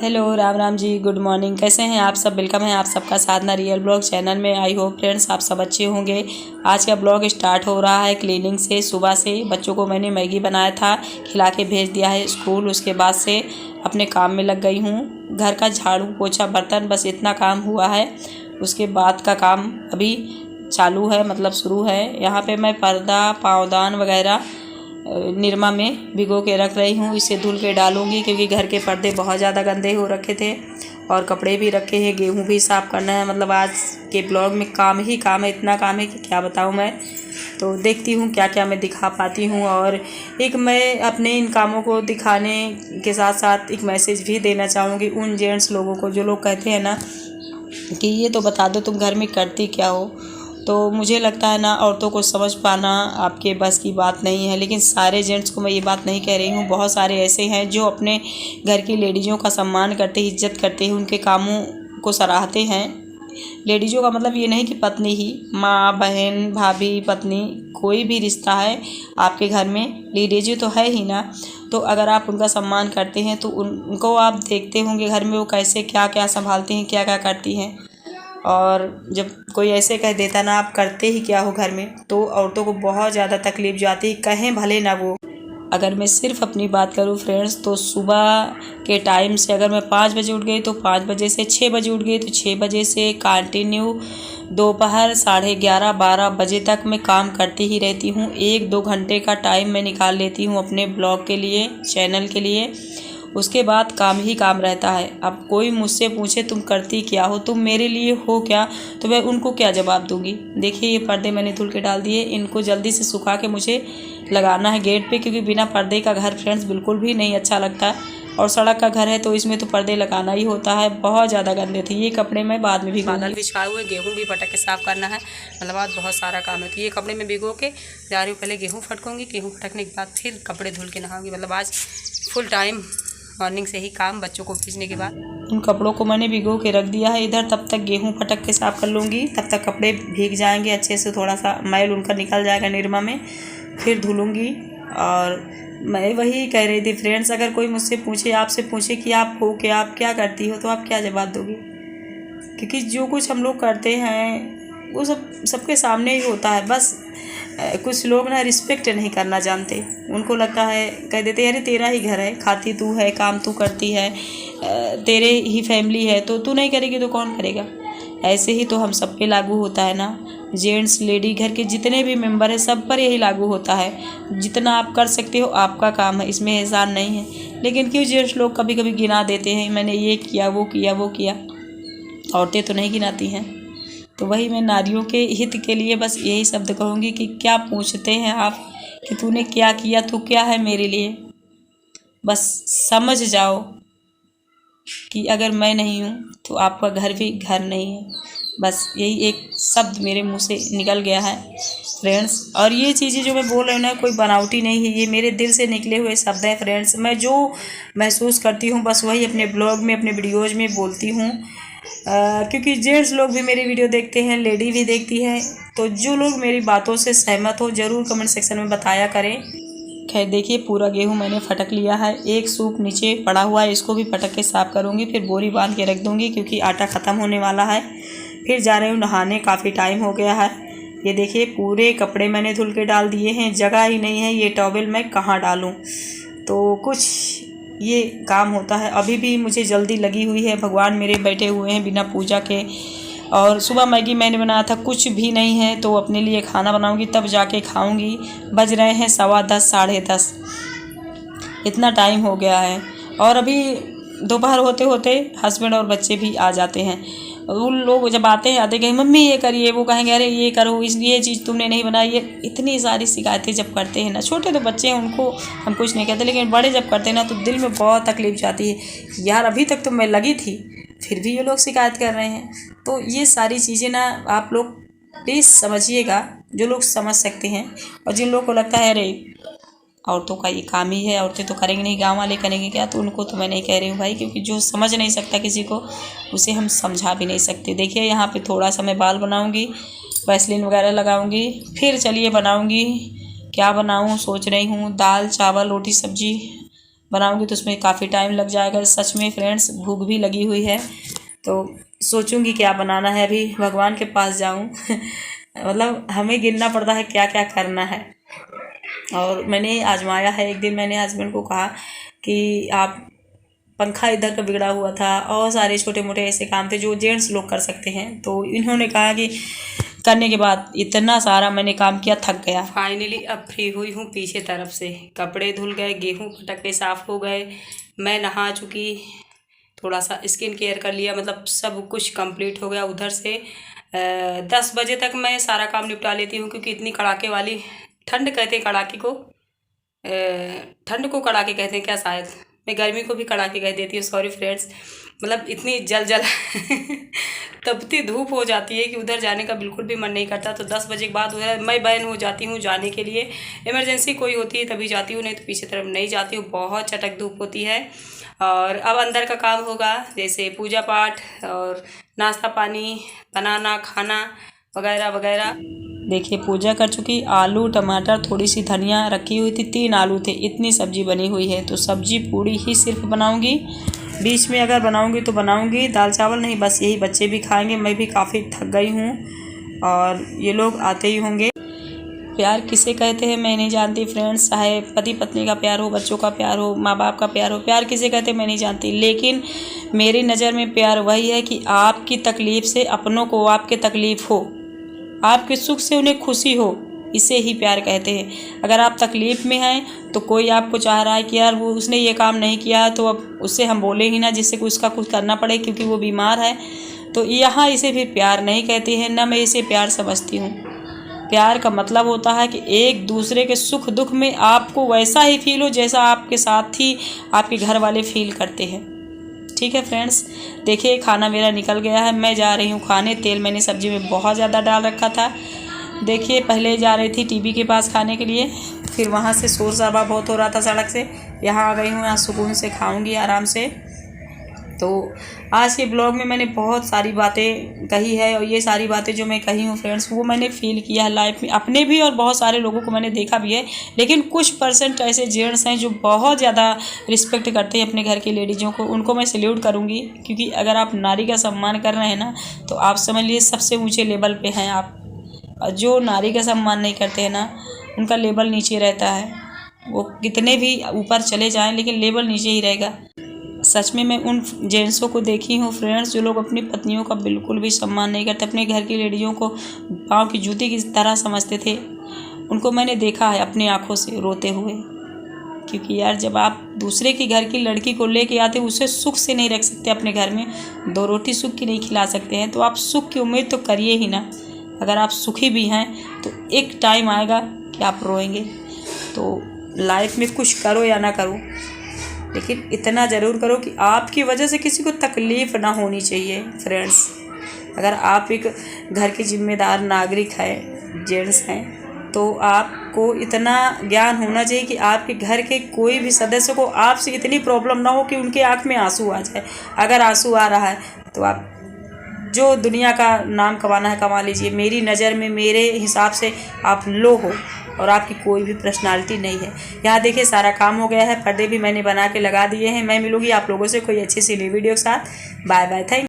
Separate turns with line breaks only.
Hello Ram Ram ji, good morning. कैसे हैं आप सब? वेलकम है आप सबका साधना रियल ब्लॉग चैनल में। आई होप फ्रेंड्स आप सब अच्छे होंगे। आज का ब्लॉग स्टार्ट हो रहा है क्लीनिंग से। सुबह से बच्चों को मैंने मैगी बनाया था, खिला के भेज दिया है स्कूल। उसके बाद से अपने काम में लग गई हूँ। घर का झाड़ू पोछा बर्तन बस इतना काम हुआ है। उसके बाद का काम अभी चालू है, मतलब शुरू है। यहाँ पर मैं पर्दा पाँवदान वगैरह निरमा में भिगो के रख रही हूँ। इसे धुल के डालूंगी क्योंकि घर के पर्दे बहुत ज़्यादा गंदे हो रखे थे और कपड़े भी रखे हैं। गेहूँ भी साफ़ करना है। मतलब आज के ब्लॉग में काम ही काम है, इतना काम है कि क्या बताऊँ मैं। तो देखती हूँ क्या क्या मैं दिखा पाती हूँ। और एक मैं अपने इन कामों को दिखाने के साथ साथ एक मैसेज भी देना चाहूँगी उन जेंट्स लोगों को जो लोग कहते हैं ना कि ये तो बता दो तुम घर में करती क्या हो। तो मुझे लगता है ना, औरतों को समझ पाना आपके बस की बात नहीं है। लेकिन सारे जेंट्स को मैं ये बात नहीं कह रही हूँ। बहुत सारे ऐसे हैं जो अपने घर की लेडीज़ों का सम्मान करते, इज्जत करते हैं, उनके कामों को सराहते हैं। लेडीज़ों का मतलब ये नहीं कि पत्नी ही, माँ बहन भाभी पत्नी कोई भी रिश्ता है आपके घर में लेडीज़ तो है ही ना। तो अगर आप उनका सम्मान करते हैं तो उनको आप देखते होंगे घर में वो कैसे क्या क्या संभालती हैं, क्या क्या करती हैं। और जब कोई ऐसे कह देता ना आप करते ही क्या हो घर में, तो औरतों को बहुत ज़्यादा तकलीफ जाती है, कहें भले ना वो। अगर मैं सिर्फ अपनी बात करूं फ्रेंड्स, तो सुबह के टाइम से अगर मैं 5 बजे उठ गई तो 5 बजे से 6 बजे उठ गई तो 6 बजे से कंटिन्यू दोपहर 11:30 12 बजे तक मैं काम करती ही रहती हूँ। 1-2 घंटे का टाइम मैं निकाल लेती हूँ अपने ब्लॉग के लिए, चैनल के लिए। उसके बाद काम ही काम रहता है। अब कोई मुझसे पूछे तुम करती क्या हो, तुम मेरे लिए हो क्या, तो मैं उनको क्या जवाब दूंगी। देखिए ये पर्दे मैंने धुल के डाल दिए, इनको जल्दी से सुखा के मुझे लगाना है गेट पे, क्योंकि बिना पर्दे का घर फ्रेंड्स बिल्कुल भी नहीं अच्छा लगता। और सड़क का घर है तो इसमें तो पर्दे लगाना ही होता है। बहुत ज़्यादा गंदे थे ये कपड़े, मैं बाद में भी बादल बिछाए हुए, गेहूँ भी पटक के साफ़ करना है। मतलब आज बहुत सारा काम है। तो ये कपड़े में भिगो के जा रही हूँ, पहले गेहूँ फटकूँगी, गेहूँ फटकने के बाद फिर कपड़े धुल के नहाऊँगी। मतलब आज फुल टाइम मॉर्निंग से ही काम, बच्चों को भेजने के बाद उन कपड़ों को मैंने भिगो के रख दिया है इधर। तब तक गेहूं फटक के साफ़ कर लूँगी, तब तक कपड़े भीग जाएंगे अच्छे से, थोड़ा सा मैल उनका निकल जाएगा निरमा में, फिर धुलूँगी। और मैं वही कह रही थी फ्रेंड्स, अगर कोई मुझसे पूछे, आपसे पूछे कि आप हो क्या, आप क्या करती हो, तो आप क्या जवाब दोगे? क्योंकि जो कुछ हम लोग करते हैं वो सबके सामने ही होता है। बस कुछ लोग ना रिस्पेक्ट नहीं करना जानते। उनको लगता है, कह देते हैं अरे तेरा ही घर है, खाती तू है, काम तू करती है, तेरे ही फैमिली है, तो तू नहीं करेगी तो कौन करेगा। ऐसे ही तो हम सब पे लागू होता है ना। जेंट्स लेडी घर के जितने भी मेंबर हैं सब पर यही लागू होता है। जितना आप कर सकते हो आपका काम है, इसमें एहसान नहीं है। लेकिन क्यों जेंट्स लोग कभी कभी गिना देते हैं, मैंने ये किया वो किया वो किया। औरतें तो नहीं गिनाती हैं। तो वही मैं नारियों के हित के लिए बस यही शब्द कहूँगी कि क्या पूछते हैं आप कि तूने क्या किया, तू क्या है मेरे लिए। बस समझ जाओ कि अगर मैं नहीं हूँ तो आपका घर भी घर नहीं है। बस यही एक शब्द मेरे मुंह से निकल गया है फ्रेंड्स। और ये चीज़ें जो मैं बोल रही हूँ ना, कोई बनावटी नहीं है, ये मेरे दिल से निकले हुए शब्द हैं फ्रेंड्स। मैं जो महसूस करती हूँ बस वही अपने ब्लॉग में, अपने वीडियोज़ में बोलती हूँ। क्योंकि जेंट्स लोग भी मेरी वीडियो देखते हैं, लेडी भी देखती हैं। तो जो लोग मेरी बातों से सहमत हो ज़रूर कमेंट सेक्शन में बताया करें। खैर देखिए पूरा गेहूं मैंने फटक लिया है। एक सूप नीचे पड़ा हुआ है, इसको भी फटक के साफ़ करूँगी, फिर बोरी बांध के रख दूँगी क्योंकि आटा ख़त्म होने वाला है। फिर जा रही हूँ नहाने, काफ़ी टाइम हो गया है। ये देखिए पूरे कपड़े मैंने धुल के डाल दिए हैं, जगह ही नहीं है ये टॉवेल मैं कहाँ डालूँ। तो कुछ ये काम होता है। अभी भी मुझे जल्दी लगी हुई है, भगवान मेरे बैठे हुए हैं बिना पूजा के। और सुबह मैगी मैंने बनाया था, कुछ भी नहीं है तो अपने लिए खाना बनाऊंगी तब जाके खाऊंगी। बज रहे हैं 10:15 10:30, इतना टाइम हो गया है। और अभी दोपहर होते होते हस्बैंड और बच्चे भी आ जाते हैं। उन लोग जब आते हैं आते कहें मम्मी ये करिए, वो कहेंगे अरे ये करो, इस ये चीज़ तुमने नहीं बनाई। ये इतनी सारी शिकायतें जब करते हैं ना, छोटे तो बच्चे हैं उनको हम कुछ नहीं कहते, लेकिन बड़े जब करते हैं ना तो दिल में बहुत तकलीफ जाती है। यार अभी तक तो मैं लगी थी, फिर भी ये लोग शिकायत कर रहे हैं। तो ये सारी चीज़ें ना आप लोग प्लीज़ समझिएगा, जो लोग समझ सकते हैं। और जिन लोगों को लगता है अरे औरतों का ये काम ही है, औरतें तो करेंगी नहीं, गाँव वाले करेंगे क्या, तो उनको तो मैं नहीं कह रही हूँ भाई। क्योंकि जो समझ नहीं सकता किसी को उसे हम समझा भी नहीं सकते। देखिए यहाँ पे थोड़ा सा मैं बाल बनाऊँगी, वैसलीन वगैरह लगाऊँगी, फिर चलिए बनाऊँगी। क्या बनाऊँ सोच रही हूँ, दाल चावल रोटी सब्जी बनाऊंगी तो उसमें काफ़ी टाइम लग जाएगा। सच में फ्रेंड्स भूख भी लगी हुई है, तो सोचूंगी क्या बनाना है। अभी भगवान के पास जाऊं मतलब हमें गिनना पड़ता है क्या क्या करना है। और मैंने आजमाया है। एक दिन मैंने हस्बैंड को कहा कि आप, पंखा इधर का बिगड़ा हुआ था और सारे छोटे मोटे ऐसे काम थे जो जेंट्स लोग कर सकते हैं, तो इन्होंने कहा कि करने के बाद इतना सारा मैंने काम किया, थक गया। फाइनली अब फ्री हुई हूँ पीछे तरफ से। कपड़े धुल गए, गेहूँ फटक के साफ़ हो गए, मैं नहा चुकी, थोड़ा सा स्किन केयर कर लिया, मतलब सब कुछ कंप्लीट हो गया। उधर से 10 बजे तक मैं सारा काम निपटा लेती हूँ, क्योंकि इतनी कड़ाके वाली ठंड कहते हैं कड़ाके को, ठंड को कड़ाके कहते हैं क्या, शायद मैं गर्मी को भी कड़ाके कह देती हूँ, सॉरी फ्रेंड्स। मतलब इतनी जल तपती धूप हो जाती है कि उधर जाने का बिल्कुल भी मन नहीं करता। तो 10 बजे के बाद उधर मैं बैन हो जाती हूँ जाने के लिए। इमरजेंसी कोई होती है तभी जाती हूँ, नहीं तो पीछे तरफ नहीं जाती हूँ, बहुत चटक धूप होती है। और अब अंदर का काम होगा, जैसे पूजा पाठ और नाश्ता पानी बनाना, खाना वगैरह वगैरह। देखिए पूजा कर चुकी, आलू टमाटर थोड़ी सी धनिया रखी हुई थी, 3 आलू थे, इतनी सब्जी बनी हुई है। तो सब्जी पूरी ही सिर्फ बनाऊंगी, बीच में अगर बनाऊंगी तो बनाऊंगी, दाल चावल नहीं, बस यही बच्चे भी खाएंगे। मैं भी काफ़ी थक गई हूँ और ये लोग आते ही होंगे। प्यार किसे कहते हैं मैं नहीं जानती फ्रेंड्स, चाहे पति पत्नी का प्यार हो, बच्चों का प्यार हो, माँ बाप का प्यार हो, प्यार किसे कहते हैं मैं नहीं जानती। लेकिन मेरी नज़र में प्यार वही है कि आपकी तकलीफ़ से अपनों को आपके तकलीफ़ हो, आपके सुख से उन्हें खुशी हो, इसे ही प्यार कहते हैं। अगर आप तकलीफ़ में हैं तो कोई आपको चाह रहा है कि यार वो उसने ये काम नहीं किया, तो अब उससे हम बोले ही ना जिससे कि उसका कुछ करना पड़े क्योंकि वो बीमार है, तो यहाँ इसे भी प्यार नहीं कहते हैं, ना मैं इसे प्यार समझती हूँ। प्यार का मतलब होता है कि एक दूसरे के सुख दुख में आपको वैसा ही फील हो जैसा आपके साथ ही आपके घर वाले फील करते हैं। ठीक है फ्रेंड्स, देखिए खाना मेरा निकल गया है, मैं जा रही हूँ खाने। तेल मैंने सब्जी में बहुत ज़्यादा डाल रखा था। देखिए पहले जा रही थी टीवी के पास खाने के लिए, फिर वहाँ से शोर शराबा बहुत हो रहा था सड़क से, यहाँ आ गई हूँ, यहाँ सुकून से खाऊंगी आराम से। तो आज के ब्लॉग में मैंने बहुत सारी बातें कही है, और ये सारी बातें जो मैं कही हूँ फ्रेंड्स वो मैंने फ़ील किया है लाइफ में अपने भी, और बहुत सारे लोगों को मैंने देखा भी है। लेकिन कुछ परसेंट ऐसे जेंट्स हैं जो बहुत ज़्यादा रिस्पेक्ट करते हैं अपने घर की लेडीज़ों को, उनको मैं सैल्यूट करूँगी। क्योंकि अगर आप नारी का सम्मान कर रहे हैं ना, तो आप समझ लीजिए सबसे ऊँचे लेवल पर हैं आप। जो नारी का सम्मान नहीं करते हैं ना, उनका लेवल नीचे रहता है, वो कितने भी ऊपर चले जाएं लेकिन लेवल नीचे ही रहेगा। सच में मैं उन जेंट्सों को देखी हूँ फ्रेंड्स जो लोग अपनी पत्नियों का बिल्कुल भी सम्मान नहीं करते, अपने घर की लेडीज़ों को पाँव की जूती की तरह समझते थे। उनको मैंने देखा है अपनी आँखों से रोते हुए। क्योंकि यार जब आप दूसरे के घर की लड़की को लेके आते उसे सुख से नहीं रख सकते अपने घर में, 2 रोटी सुख की नहीं खिला सकते हैं, तो आप सुख की उम्मीद तो करिए ही ना। अगर आप सुखी भी हैं तो एक टाइम आएगा कि आप रोएंगे। तो लाइफ में कुछ करो या ना करो, लेकिन इतना ज़रूर करो कि आपकी वजह से किसी को तकलीफ़ ना होनी चाहिए फ्रेंड्स। अगर आप एक घर के जिम्मेदार नागरिक हैं, जेंट्स हैं, तो आपको इतना ज्ञान होना चाहिए कि आपके घर के कोई भी सदस्य को आपसे इतनी प्रॉब्लम ना हो कि उनके आँख में आंसू आ जाए। अगर आंसू आ रहा है तो आप जो दुनिया का नाम कमाना है कमा लीजिए। मेरी नज़र में, मेरे हिसाब से आप लो हो और आपकी कोई भी पर्सनालिटी नहीं है। यहाँ देखिए सारा काम हो गया है, पर्दे भी मैंने बना के लगा दिए हैं। मैं मिलूँगी आप लोगों से कोई अच्छी सी नई वीडियो के साथ। Bye bye, thank